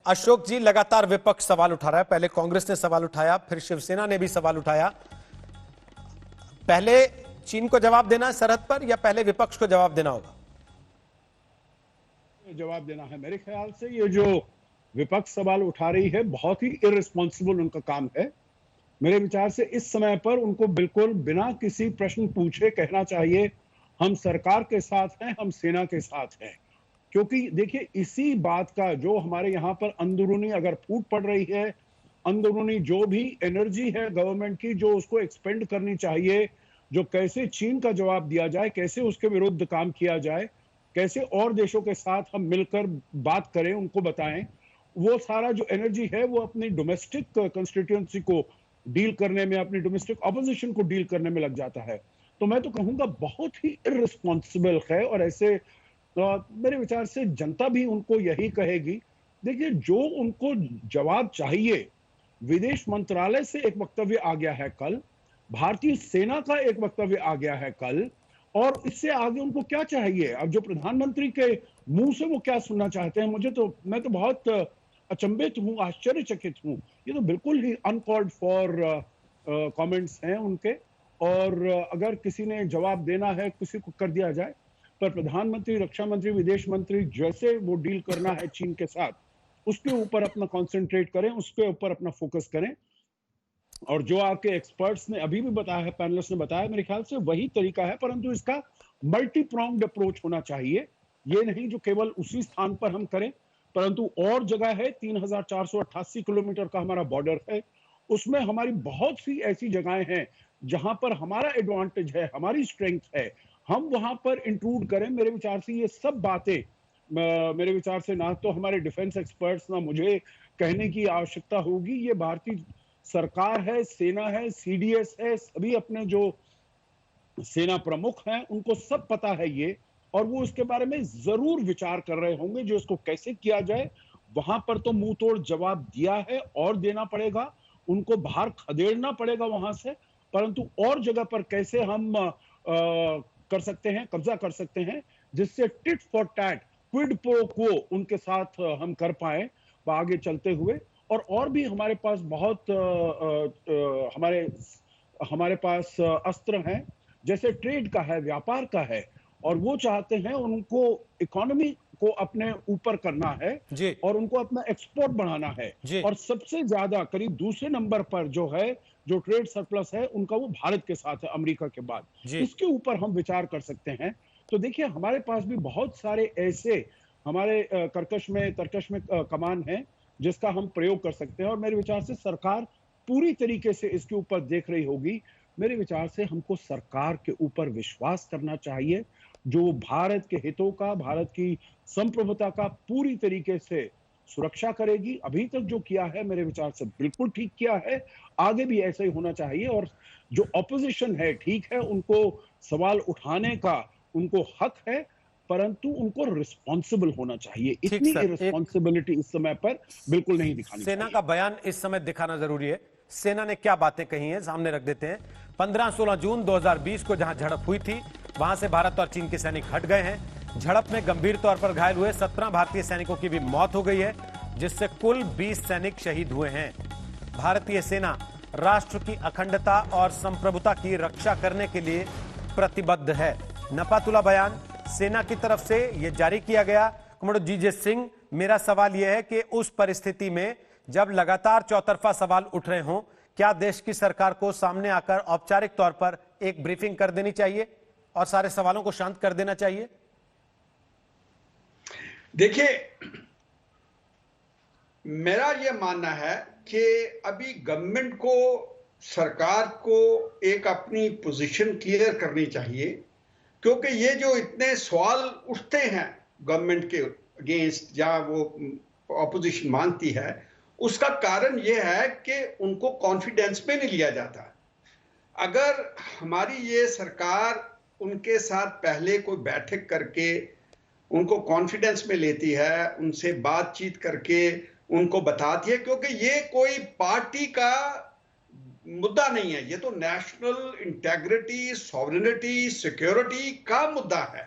अशोक जी, लगातार विपक्ष सवाल उठा रहा है। पहले कांग्रेस ने सवाल उठाया, फिर शिवसेना ने भी सवाल उठाया। पहले चीन को जवाब देना है सरहद पर, या पहले विपक्ष को जवाब देना होगा? जवाब देना है। मेरे ख्याल से ये जो विपक्ष सवाल उठा रही है, बहुत ही इररिस्पॉन्सिबल उनका काम है। मेरे विचार से इस समय पर उनको बिल्कुल बिना किसी प्रश्न पूछे कहना चाहिए, हम सरकार के साथ हैं, हम सेना के साथ हैं। क्योंकि देखिए, इसी बात का जो हमारे यहाँ पर अंदरूनी अगर फूट पड़ रही है, अंदरूनी जो भी एनर्जी है गवर्नमेंट की, जो उसको एक्सपेंड करनी चाहिए, जो कैसे चीन का जवाब दिया जाए, कैसे उसके विरुद्ध काम किया जाए, कैसे और देशों के साथ हम मिलकर बात करें, उनको बताएं, वो सारा जो एनर्जी है वो अपनी डोमेस्टिक कंस्टिट्यूएंसी को डील करने में, अपनी डोमेस्टिक ऑपोजिशन को डील करने में लग जाता है। तो मैं तो कहूंगा बहुत ही इररिस्पॉन्सिबल है। और ऐसे मेरे विचार से जनता भी उनको यही कहेगी। देखिए, जो उनको जवाब चाहिए, विदेश मंत्रालय से एक वक्तव्य आ गया है कल, भारतीय सेना का एक वक्तव्य आ गया है कल, और इससे आगे उनको क्या चाहिए? अब जो प्रधानमंत्री के मुंह से वो क्या सुनना चाहते हैं, मैं तो बहुत अचंभित हूं, आश्चर्यचकित हूं। ये तो बिल्कुल ही अनकॉल्ड फॉर कमेंट्स हैं उनके। और अगर किसी ने जवाब देना है, किसी को कर दिया जाए, पर प्रधानमंत्री, रक्षा मंत्री, विदेश मंत्री जैसे वो डील करना है चीन के साथ, उसके ऊपर अपना कंसंट्रेट करें, उसके ऊपर अपना फोकस करें। और जो आपके एक्सपर्ट्स ने अभी भी बताया है, पैनलिस्ट ने बताया, मेरे ख्याल से वही तरीका है। परंतु इसका मल्टी प्रोंग्ड अप्रोच होना चाहिए। ये नहीं जो केवल उसी स्थान पर हम करें, परंतु और जगह है, 3488 किलोमीटर का हमारा बॉर्डर है, उसमें हमारी बहुत सी ऐसी जगहें हैं जहां पर हमारा एडवांटेज है, हमारी स्ट्रेंथ है, हम वहां पर इंक्लूड करें। मेरे विचार से ये सब बातें, मेरे विचार से ना तो हमारे डिफेंस एक्सपर्ट्स, ना मुझे कहने की आवश्यकता होगी, ये भारतीय सरकार है, सेना है, सीडीएस है, सभी अपने जो सेना प्रमुख हैं उनको सब पता है ये, और वो इसके बारे में जरूर विचार कर रहे होंगे जो इसको कैसे किया जाए। वहां पर तो मुंह तोड़ जवाब दिया है और देना पड़ेगा, उनको बाहर खदेड़ना पड़ेगा वहां से। परंतु और जगह पर कैसे हम कर सकते हैं, कब्जा कर सकते हैं, जिससे tit for tat, quid pro quo उनके साथ हम कर पाए आगे चलते हुए। और भी हमारे पास बहुत हमारे पास अस्त्र हैं, जैसे ट्रेड का है, व्यापार का है, और वो चाहते हैं उनको इकोनॉमी को अपने ऊपर करना है और उनको अपना एक्सपोर्ट बढ़ाना है। और सबसे ज्यादा करीब दूसरे नंबर पर जो है, जो ट्रेड सरप्लस है उनका, वो भारत के साथ है अमेरिका के बाद। इसके ऊपर हम विचार कर सकते हैं। तो देखिए, हमारे पास भी बहुत सारे ऐसे हमारे तरकश में कमान है जिसका हम प्रयोग कर सकते हैं। और मेरे विचार से सरकार पूरी तरीके से इसके ऊपर देख रही होगी। मेरे विचार से हमको सरकार के ऊपर विश्वास करना चाहिए, जो भारत के हितों का, भारत की संप्रभुता का पूरी तरीके से सुरक्षा करेगी। अभी तक जो किया है मेरे विचार से बिल्कुल ठीक किया है, आगे भी ऐसा ही होना चाहिए। और जो ऑपोजिशन है, ठीक है, उनको सवाल उठाने का उनको हक है, परंतु उनको रिस्पॉन्सिबल होना चाहिए। इतनी रिस्पॉन्सिबिलिटी इस समय पर बिल्कुल नहीं दिखानी चाहिए। सेना का बयान इस समय दिखाना जरूरी है। सेना ने क्या बातें कही हैं, सामने रख देते हैं। 15-16 जून 2020 को जहां झड़प हुई थी, वहां से भारत और चीन के सैनिक हट गए हैं। झड़प में गंभीर तौर पर घायल हुए 17 भारतीय सैनिकों की भी मौत हो गई है, जिससे कुल 20 सैनिक शहीद हुए हैं। भारतीय सेना राष्ट्र की अखंडता और संप्रभुता की रक्षा करने के लिए प्रतिबद्ध है। नपातुला बयान सेना की तरफ से यह जारी किया गया। कमांडर जीजे सिंह, मेरा सवाल यह है कि उस परिस्थिति में जब लगातार चौतरफा सवाल उठ रहे हों, क्या देश की सरकार को सामने आकर औपचारिक तौर पर एक ब्रीफिंग कर देनी चाहिए और सारे सवालों को शांत कर देना चाहिए? देखिए, मेरा यह मानना है कि अभी गवर्नमेंट को, सरकार को एक अपनी पोजीशन क्लियर करनी चाहिए। क्योंकि ये जो इतने सवाल उठते हैं गवर्नमेंट के अगेंस्ट, या वो ऑपोजिशन मानती है, उसका कारण ये है कि उनको कॉन्फिडेंस में नहीं लिया जाता। अगर हमारी ये सरकार उनके साथ पहले कोई बैठक करके उनको कॉन्फिडेंस में लेती है, उनसे बातचीत करके उनको बताती है, क्योंकि ये कोई पार्टी का मुद्दा नहीं है, ये तो नेशनल इंटेग्रिटी, सॉवरेनिटी, सिक्योरिटी का मुद्दा है।